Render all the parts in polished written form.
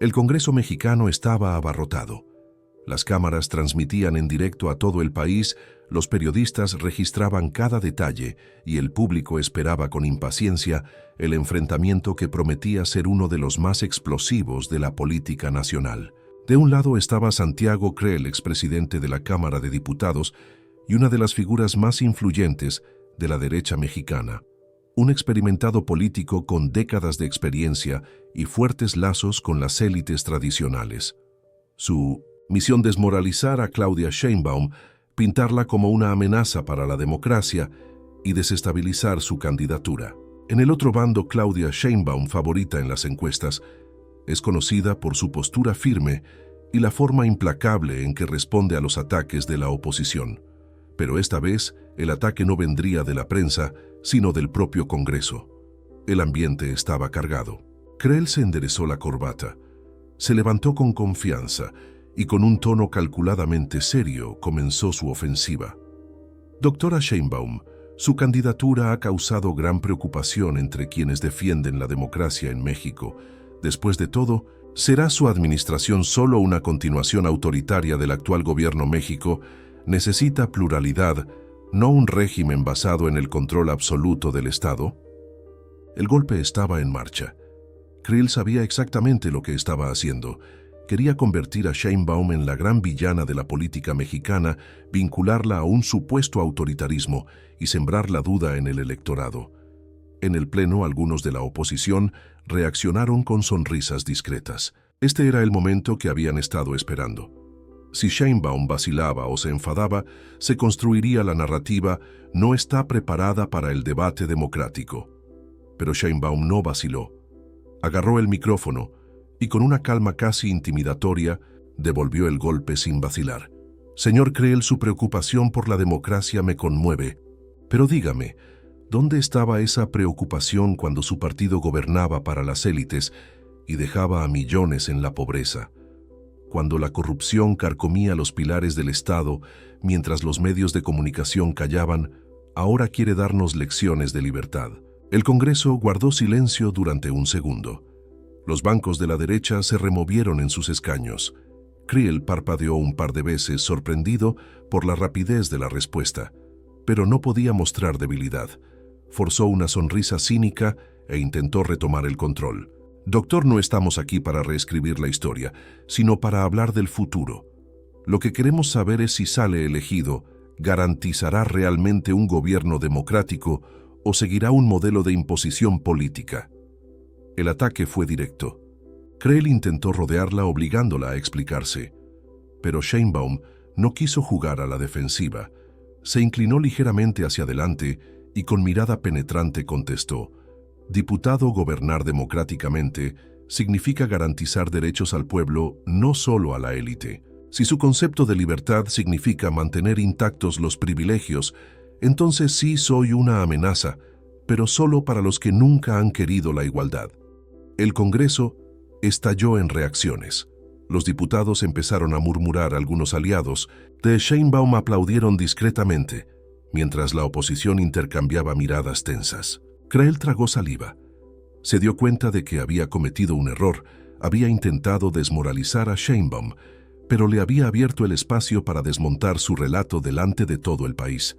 El Congreso mexicano estaba abarrotado. Las cámaras transmitían en directo a todo el país, los periodistas registraban cada detalle y el público esperaba con impaciencia el enfrentamiento que prometía ser uno de los más explosivos de la política nacional. De un lado estaba Santiago Creel, expresidente de la Cámara de Diputados y una de las figuras más influyentes de la derecha mexicana. Un experimentado político con décadas de experiencia y fuertes lazos con las élites tradicionales. Su misión: desmoralizar a Claudia Sheinbaum, pintarla como una amenaza para la democracia y desestabilizar su candidatura. En el otro bando, Claudia Sheinbaum, favorita en las encuestas, es conocida por su postura firme y la forma implacable en que responde a los ataques de la oposición. Pero esta vez, el ataque no vendría de la prensa, sino del propio Congreso. El ambiente estaba cargado. Creel se enderezó la corbata, se levantó con confianza y con un tono calculadamente serio comenzó su ofensiva. Doctora Sheinbaum, su candidatura ha causado gran preocupación entre quienes defienden la democracia en México. Después de todo, ¿será su administración solo una continuación autoritaria del actual gobierno? México necesita pluralidad, no un régimen basado en el control absoluto del Estado. El golpe estaba en marcha. Creel sabía exactamente lo que estaba haciendo. Quería convertir a Sheinbaum en la gran villana de la política mexicana, vincularla a un supuesto autoritarismo y sembrar la duda en el electorado. En el Pleno, algunos de la oposición reaccionaron con sonrisas discretas. Este era el momento que habían estado esperando. Si Sheinbaum vacilaba o se enfadaba, se construiría la narrativa: no está preparada para el debate democrático. Pero Sheinbaum no vaciló. Agarró el micrófono y con una calma casi intimidatoria devolvió el golpe sin vacilar. Señor Creel, su preocupación por la democracia me conmueve. Pero dígame, ¿dónde estaba esa preocupación cuando su partido gobernaba para las élites y dejaba a millones en la pobreza? Cuando la corrupción carcomía los pilares del Estado mientras los medios de comunicación callaban, ahora quiere darnos lecciones de libertad. El Congreso guardó silencio durante un segundo. Los bancos de la derecha se removieron en sus escaños. Creel parpadeó un par de veces, sorprendido por la rapidez de la respuesta, pero no podía mostrar debilidad. Forzó una sonrisa cínica e intentó retomar el control. Doctor, no estamos aquí para reescribir la historia, sino para hablar del futuro. Lo que queremos saber es si sale elegido, ¿garantizará realmente un gobierno democrático o seguirá un modelo de imposición política? El ataque fue directo. Creel intentó rodearla obligándola a explicarse, pero Sheinbaum no quiso jugar a la defensiva. Se inclinó ligeramente hacia adelante y con mirada penetrante contestó: Diputado, gobernar democráticamente significa garantizar derechos al pueblo, no solo a la élite. Si su concepto de libertad significa mantener intactos los privilegios, entonces sí soy una amenaza, pero solo para los que nunca han querido la igualdad. El Congreso estalló en reacciones. Los diputados empezaron a murmurar. Algunos aliados de Sheinbaum aplaudieron discretamente, mientras la oposición intercambiaba miradas tensas. Creel tragó saliva. Se dio cuenta de que había cometido un error. Había intentado desmoralizar a Sheinbaum, pero le había abierto el espacio para desmontar su relato delante de todo el país.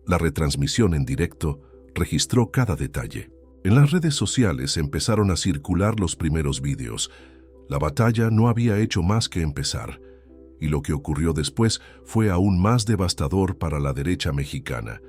La retransmisión en directo registró cada detalle. En las redes sociales empezaron a circular los primeros vídeos. La batalla no había hecho más que empezar, y lo que ocurrió después fue aún más devastador para la derecha mexicana.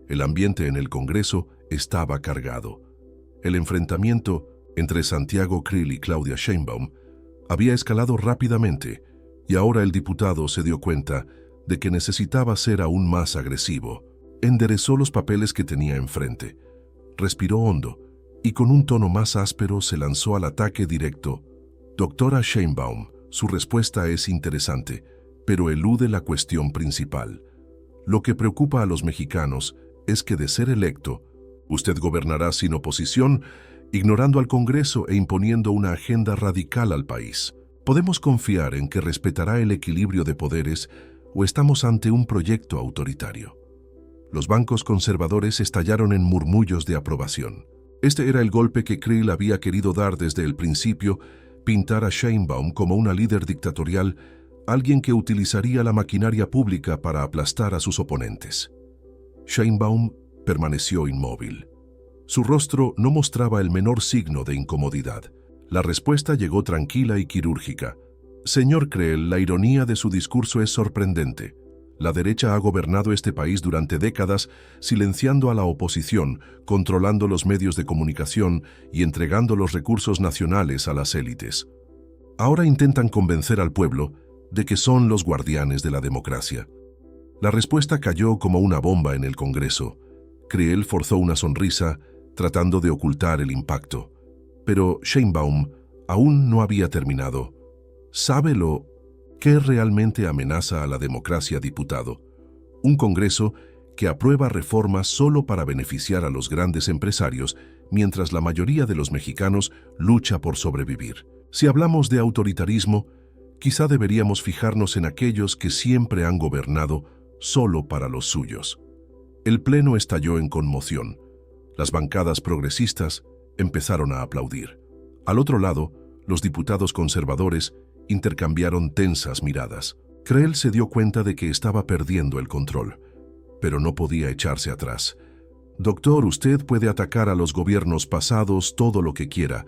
El ambiente en el Congreso estaba cargado. El enfrentamiento entre Santiago Creel y Claudia Sheinbaum había escalado rápidamente, y ahora el diputado se dio cuenta de que necesitaba ser aún más agresivo. Enderezó los papeles que tenía enfrente, respiró hondo y con un tono más áspero se lanzó al ataque directo. Doctora Sheinbaum, su respuesta es interesante, pero elude la cuestión principal. Lo que preocupa a los mexicanos es que, de ser electo, usted gobernará sin oposición, ignorando al Congreso e imponiendo una agenda radical al país. ¿Podemos confiar en que respetará el equilibrio de poderes o estamos ante un proyecto autoritario? Los bancos conservadores estallaron en murmullos de aprobación. Este era el golpe que Creel había querido dar desde el principio, pintar a Sheinbaum como una líder dictatorial, alguien que utilizaría la maquinaria pública para aplastar a sus oponentes. Sheinbaum permaneció inmóvil. Su rostro no mostraba el menor signo de incomodidad. La respuesta llegó tranquila y quirúrgica. Señor Creel, la ironía de su discurso es sorprendente. La derecha ha gobernado este país durante décadas, silenciando a la oposición, controlando los medios de comunicación y entregando los recursos nacionales a las élites. Ahora intentan convencer al pueblo de que son los guardianes de la democracia. La respuesta cayó como una bomba en el Congreso. Creel forzó una sonrisa, tratando de ocultar el impacto. Pero Sheinbaum aún no había terminado. ¿Sabe lo que realmente amenaza a la democracia, diputado? Un Congreso que aprueba reformas solo para beneficiar a los grandes empresarios, mientras la mayoría de los mexicanos lucha por sobrevivir. Si hablamos de autoritarismo, quizá deberíamos fijarnos en aquellos que siempre han gobernado solo para los suyos. El Pleno estalló en conmoción. Las bancadas progresistas empezaron a aplaudir. Al otro lado, los diputados conservadores intercambiaron tensas miradas. Creel se dio cuenta de que estaba perdiendo el control, pero no podía echarse atrás. Doctor, usted puede atacar a los gobiernos pasados todo lo que quiera,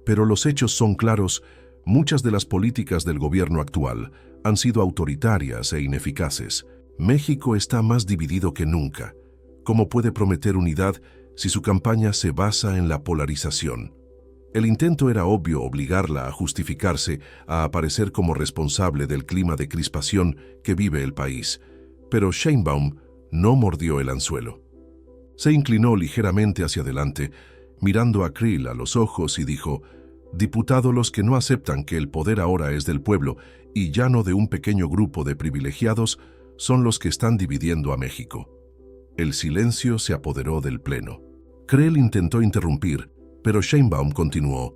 pero los hechos son claros. Muchas de las políticas del gobierno actual han sido autoritarias e ineficaces. México está más dividido que nunca. ¿Cómo puede prometer unidad si su campaña se basa en la polarización? El intento era obvio, obligarla a justificarse, a aparecer como responsable del clima de crispación que vive el país. Pero Sheinbaum no mordió el anzuelo. Se inclinó ligeramente hacia adelante, mirando a Creel a los ojos y dijo: «Diputado, los que no aceptan que el poder ahora es del pueblo y ya no de un pequeño grupo de privilegiados, son los que están dividiendo a México». El silencio se apoderó del Pleno. Creel intentó interrumpir, pero Sheinbaum continuó: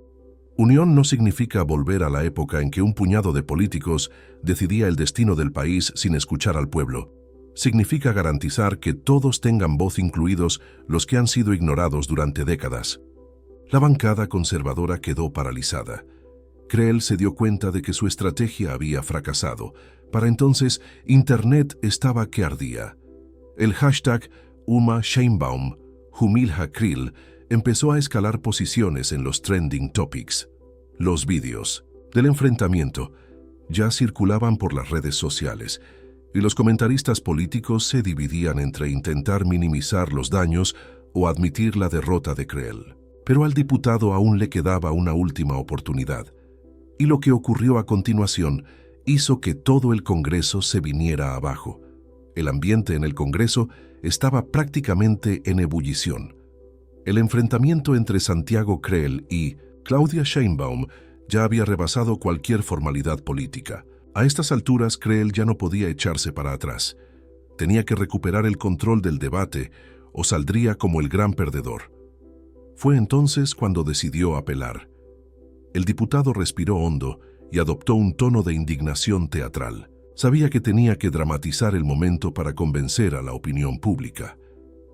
«Unión no significa volver a la época en que un puñado de políticos decidía el destino del país sin escuchar al pueblo. Significa garantizar que todos tengan voz, incluidos los que han sido ignorados durante décadas». La bancada conservadora quedó paralizada. Creel se dio cuenta de que su estrategia había fracasado. Para entonces, Internet estaba que ardía. El hashtag Uma Sheinbaum, Humilha Creel, empezó a escalar posiciones en los trending topics. Los vídeos del enfrentamiento ya circulaban por las redes sociales, y los comentaristas políticos se dividían entre intentar minimizar los daños o admitir la derrota de Creel. Pero al diputado aún le quedaba una última oportunidad, y lo que ocurrió a continuación hizo que todo el Congreso se viniera abajo. El ambiente en el Congreso estaba prácticamente en ebullición. El enfrentamiento entre Santiago Creel y Claudia Sheinbaum ya había rebasado cualquier formalidad política. A estas alturas, Creel ya no podía echarse para atrás. Tenía que recuperar el control del debate o saldría como el gran perdedor. Fue entonces cuando decidió apelar. El diputado respiró hondo y adoptó un tono de indignación teatral. Sabía que tenía que dramatizar el momento para convencer a la opinión pública.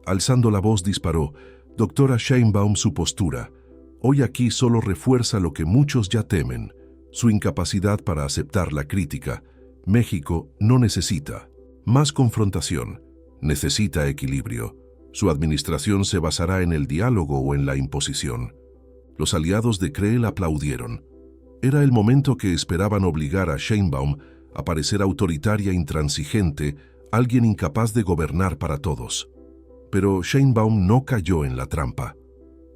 Alzando la voz disparó: «Doctora Sheinbaum, su postura hoy aquí solo refuerza lo que muchos ya temen, su incapacidad para aceptar la crítica. México no necesita más confrontación, necesita equilibrio. Su administración se basará en el diálogo o en la imposición». Los aliados de Creel aplaudieron. Era el momento que esperaban, obligar a Sheinbaum a parecer autoritaria, intransigente, alguien incapaz de gobernar para todos. Pero Sheinbaum no cayó en la trampa.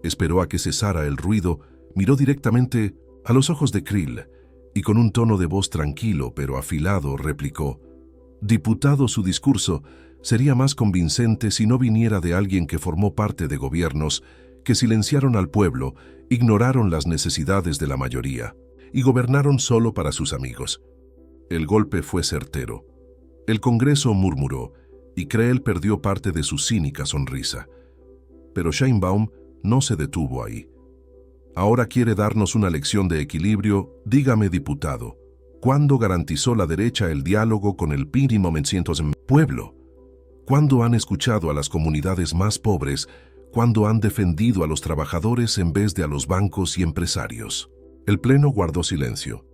Esperó a que cesara el ruido, miró directamente a los ojos de Creel y con un tono de voz tranquilo pero afilado replicó: «Diputado, su discurso sería más convincente si no viniera de alguien que formó parte de gobiernos que silenciaron al pueblo, ignoraron las necesidades de la mayoría y gobernaron solo para sus amigos». El golpe fue certero. El Congreso murmuró y Creel perdió parte de su cínica sonrisa. Pero Sheinbaum no se detuvo ahí. «Ahora quiere darnos una lección de equilibrio. Dígame, diputado, ¿cuándo garantizó la derecha el diálogo con el pueblo? ¿Cuándo han escuchado a las comunidades más pobres? ¿Cuándo han defendido a los trabajadores en vez de a los bancos y empresarios?» El pleno guardó silencio.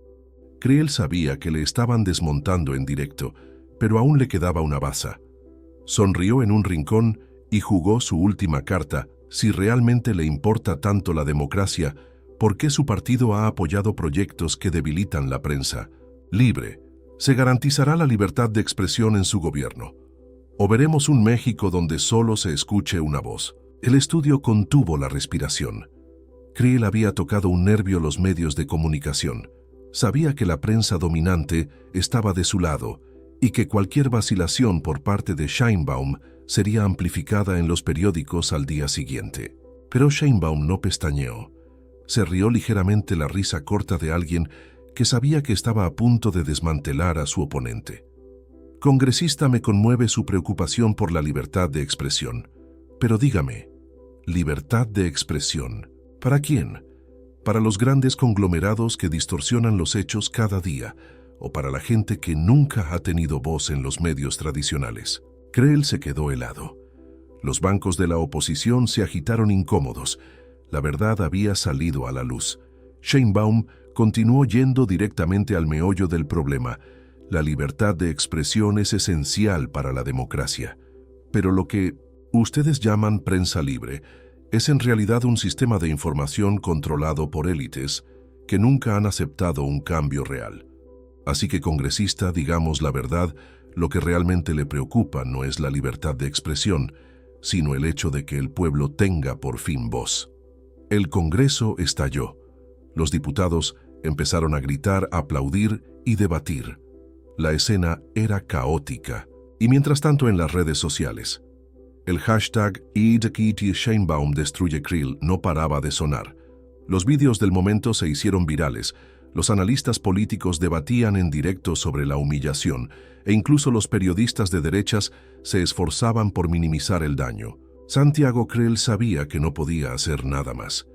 Creel sabía que le estaban desmontando en directo, pero aún le quedaba una baza. Sonrió en un rincón y jugó su última carta. Si realmente le importa tanto la democracia, ¿por qué su partido ha apoyado proyectos que debilitan la prensa libre? ¿Se garantizará la libertad de expresión en su gobierno? ¿O veremos un México donde solo se escuche una voz? El estudio contuvo la respiración. Creel había tocado un nervio los medios de comunicación. Sabía que la prensa dominante estaba de su lado y que cualquier vacilación por parte de Sheinbaum sería amplificada en los periódicos al día siguiente. Pero Sheinbaum no pestañeó. Se rió ligeramente, la risa corta de alguien que sabía que estaba a punto de desmantelar a su oponente. Congresista, me conmueve su preocupación por la libertad de expresión. Pero dígame, ¿libertad de expresión? ¿Para quién? ¿Para los grandes conglomerados que distorsionan los hechos cada día o para la gente que nunca ha tenido voz en los medios tradicionales? Creel se quedó helado. Los bancos de la oposición se agitaron incómodos. La verdad había salido a la luz. Sheinbaum continuó yendo directamente al meollo del problema. La libertad de expresión es esencial para la democracia. Pero lo que ustedes llaman prensa libre es en realidad un sistema de información controlado por élites que nunca han aceptado un cambio real. Así que, congresista, digamos la verdad, lo que realmente le preocupa no es la libertad de expresión, sino el hecho de que el pueblo tenga por fin voz. El Congreso estalló. Los diputados empezaron a gritar, a aplaudir y debatir. La escena era caótica. Y mientras tanto en las redes sociales, el hashtag #Sheinbaum destruye Creel no paraba de sonar. Los vídeos del momento se hicieron virales. Los analistas políticos debatían en directo sobre la humillación e incluso los periodistas de derechas se esforzaban por minimizar el daño. Santiago Creel sabía que no podía hacer nada más.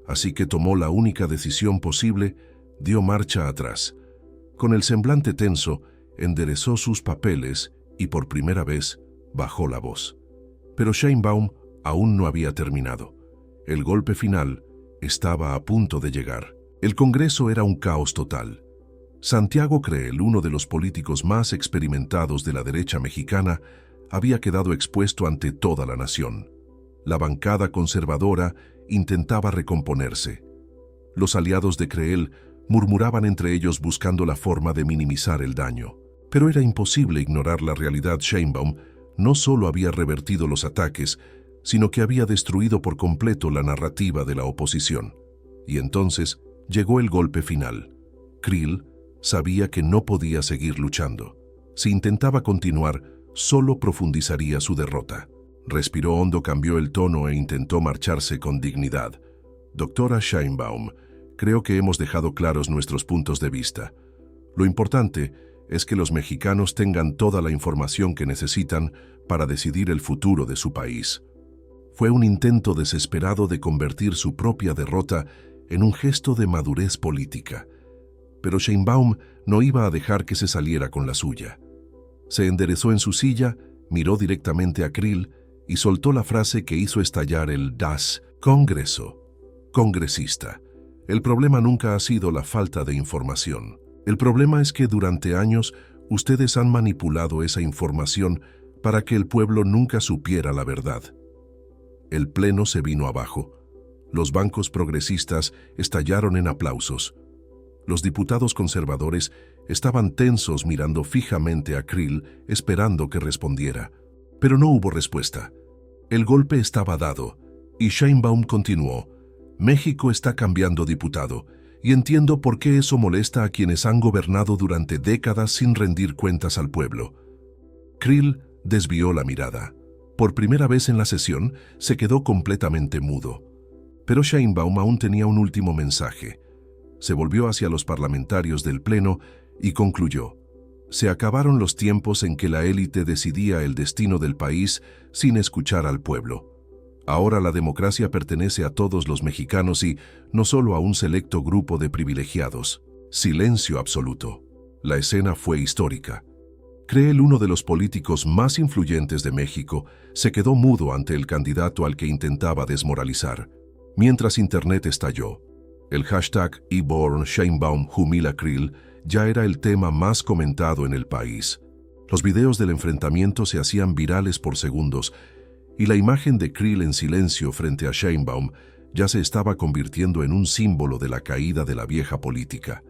Así que tomó la única decisión posible, dio marcha atrás. Con el semblante tenso, enderezó sus papeles y por primera vez bajó la voz. Pero Sheinbaum aún no había terminado. El golpe final estaba a punto de llegar. El Congreso era un caos total. Santiago Creel, uno de los políticos más experimentados de la derecha mexicana, había quedado expuesto ante toda la nación. La bancada conservadora intentaba recomponerse. Los aliados de Creel murmuraban entre ellos buscando la forma de minimizar el daño. Pero era imposible ignorar la realidad. Sheinbaum no solo había revertido los ataques, sino que había destruido por completo la narrativa de la oposición. Y entonces llegó el golpe final. Creel sabía que no podía seguir luchando. Si intentaba continuar, solo profundizaría su derrota. Respiró hondo, cambió el tono e intentó marcharse con dignidad. Doctora Sheinbaum, creo que hemos dejado claros nuestros puntos de vista. Lo importante es que los mexicanos tengan toda la información que necesitan para decidir el futuro de su país. Fue un intento desesperado de convertir su propia derrota en un gesto de madurez política. Pero Sheinbaum no iba a dejar que se saliera con la suya. Se enderezó en su silla, miró directamente a Creel y soltó la frase que hizo estallar el Das Congreso. Congresista, el problema nunca ha sido la falta de información. El problema es que durante años ustedes han manipulado esa información para que el pueblo nunca supiera la verdad. El pleno se vino abajo. Los bancos progresistas estallaron en aplausos. Los diputados conservadores estaban tensos mirando fijamente a Creel, esperando que respondiera. Pero no hubo respuesta. El golpe estaba dado, y Sheinbaum continuó. México está cambiando, diputado, y entiendo por qué eso molesta a quienes han gobernado durante décadas sin rendir cuentas al pueblo. Creel desvió la mirada. Por primera vez en la sesión, se quedó completamente mudo. Pero Sheinbaum aún tenía un último mensaje. Se volvió hacia los parlamentarios del Pleno y concluyó: se acabaron los tiempos en que la élite decidía el destino del país sin escuchar al pueblo. Ahora la democracia pertenece a todos los mexicanos y no solo a un selecto grupo de privilegiados. Silencio absoluto. La escena fue histórica. Creel, uno de los políticos más influyentes de México, se quedó mudo ante el candidato al que intentaba desmoralizar. Mientras Internet estalló, El hashtag #IbornSheinbaum-Humila-Krill ya era el tema más comentado en el país. Los videos del enfrentamiento se hacían virales por segundos y la imagen de Krill en silencio frente a Sheinbaum ya se estaba convirtiendo en un símbolo de la caída de la vieja política.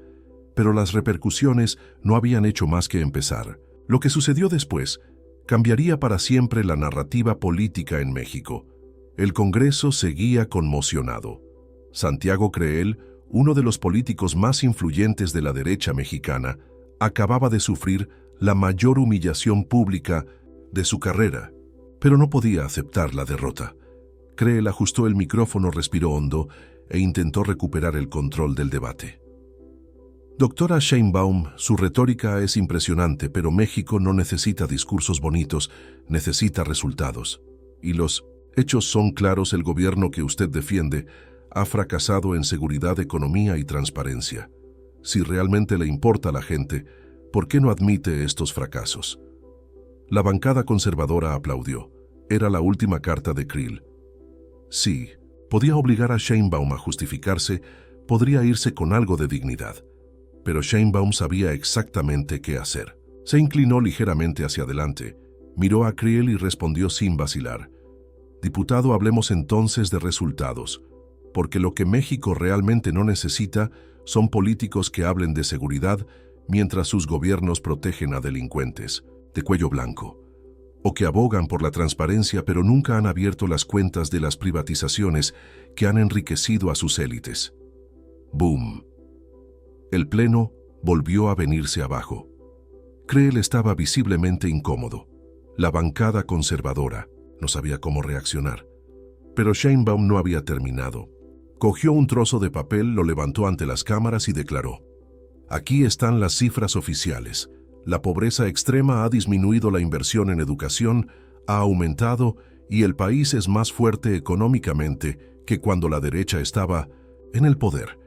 Pero las repercusiones no habían hecho más que empezar. Lo que sucedió después cambiaría para siempre la narrativa política en México. El Congreso seguía conmocionado. Santiago Creel, uno de los políticos más influyentes de la derecha mexicana, acababa de sufrir la mayor humillación pública de su carrera, pero no podía aceptar la derrota. Creel ajustó el micrófono, respiró hondo e intentó recuperar el control del debate. Doctora Sheinbaum, su retórica es impresionante, pero México no necesita discursos bonitos, necesita resultados. Y los hechos son claros: el gobierno que usted defiende ha fracasado en seguridad, economía y transparencia. Si realmente le importa a la gente, ¿por qué no admite estos fracasos? La bancada conservadora aplaudió. Era la última carta de Krill. Sí, podía obligar a Sheinbaum a justificarse, podría irse con algo de dignidad. Pero Sheinbaum sabía exactamente qué hacer. Se inclinó ligeramente hacia adelante, miró a Krill y respondió sin vacilar. Diputado, hablemos entonces de resultados, porque lo que México realmente no necesita son políticos que hablen de seguridad mientras sus gobiernos protegen a delincuentes de cuello blanco, o que abogan por la transparencia pero nunca han abierto las cuentas de las privatizaciones que han enriquecido a sus élites. ¡Boom! El pleno volvió a venirse abajo. Creel estaba visiblemente incómodo. La bancada conservadora no sabía cómo reaccionar. Pero Sheinbaum no había terminado. Cogió un trozo de papel, lo levantó ante las cámaras y declaró: aquí están las cifras oficiales. La pobreza extrema ha disminuido, la inversión en educación ha aumentado y el país es más fuerte económicamente que cuando la derecha estaba en el poder.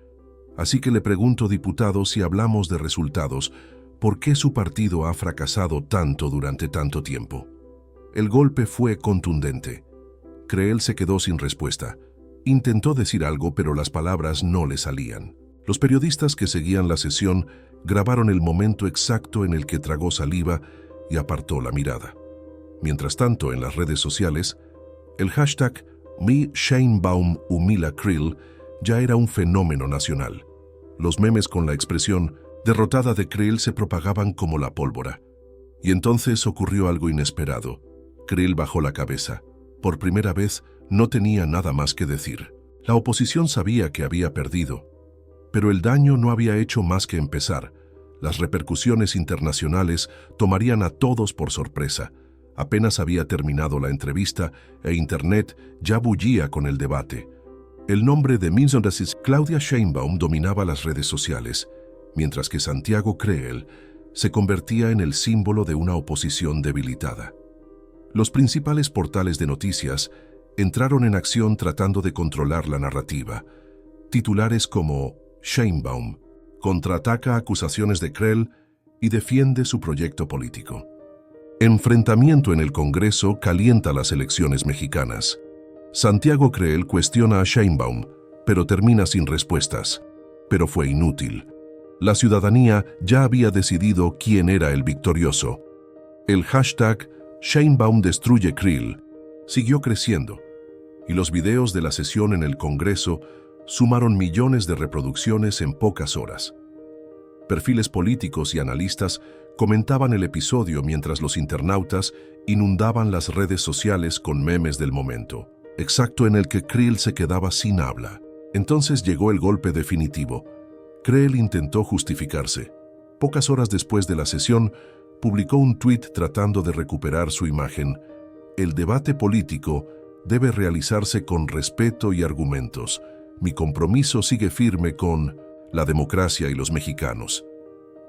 Así que le pregunto, diputado, si hablamos de resultados, ¿por qué su partido ha fracasado tanto durante tanto tiempo? El golpe fue contundente. Creel se quedó sin respuesta. Intentó decir algo, pero las palabras no le salían. Los periodistas que seguían la sesión grabaron el momento exacto en el que tragó saliva y apartó la mirada. Mientras tanto, en las redes sociales, el hashtag #MeSheinbaum-Humila-Krill ya era un fenómeno nacional. Los memes con la expresión derrotada de Krill se propagaban como la pólvora. Y entonces ocurrió algo inesperado. Krill bajó la cabeza. Por primera vez no tenía nada más que decir. La oposición sabía que había perdido, pero el daño no había hecho más que empezar. Las repercusiones internacionales tomarían a todos por sorpresa. Apenas había terminado la entrevista e Internet ya bullía con el debate. El nombre de Claudia Sheinbaum dominaba las redes sociales, mientras que Santiago Creel se convertía en el símbolo de una oposición debilitada. Los principales portales de noticias entraron en acción tratando de controlar la narrativa. Titulares como Sheinbaum contraataca acusaciones de Creel y defiende su proyecto político. Enfrentamiento en el Congreso calienta las elecciones mexicanas. Santiago Creel cuestiona a Sheinbaum, pero termina sin respuestas. Pero fue inútil. La ciudadanía ya había decidido quién era el victorioso. El hashtag Sheinbaum destruye Krill siguió creciendo, y los videos de la sesión en el Congreso sumaron millones de reproducciones en pocas horas. Perfiles políticos y analistas comentaban el episodio mientras los internautas inundaban las redes sociales con memes del momento, exacto en el que Krill se quedaba sin habla. Entonces llegó el golpe definitivo. Creel intentó justificarse. Pocas horas después de la sesión, publicó un tuit tratando de recuperar su imagen. El debate político debe realizarse con respeto y argumentos. Mi compromiso sigue firme con la democracia y los mexicanos.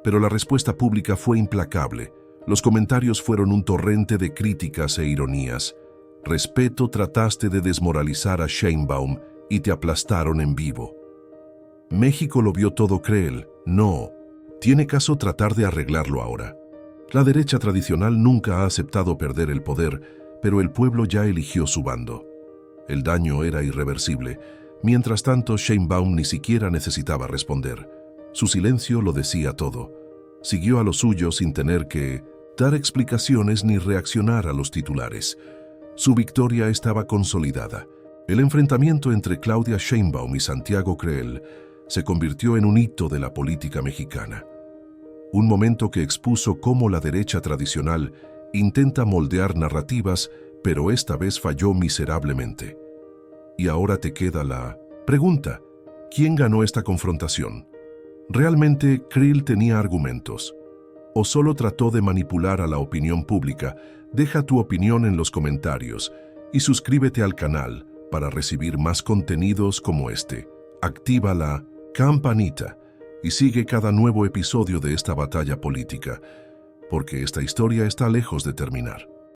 Pero la respuesta pública fue implacable. Los comentarios fueron un torrente de críticas e ironías. Respeto, trataste de desmoralizar a Sheinbaum y te aplastaron en vivo. México lo vio todo, Creel. No, tiene caso tratar de arreglarlo ahora. La derecha tradicional nunca ha aceptado perder el poder, pero el pueblo ya eligió su bando. El daño era irreversible. Mientras tanto, Sheinbaum ni siquiera necesitaba responder. Su silencio lo decía todo. Siguió a lo suyo sin tener que dar explicaciones ni reaccionar a los titulares. Su victoria estaba consolidada. El enfrentamiento entre Claudia Sheinbaum y Santiago Creel se convirtió en un hito de la política mexicana. Un momento que expuso cómo la derecha tradicional intenta moldear narrativas, pero esta vez falló miserablemente. Y ahora te queda la pregunta: ¿quién ganó esta confrontación? ¿Realmente Creel tenía argumentos? ¿O solo trató de manipular a la opinión pública? Deja tu opinión en los comentarios y suscríbete al canal para recibir más contenidos como este. Activa la campanita y sigue cada nuevo episodio de esta batalla política, porque esta historia está lejos de terminar.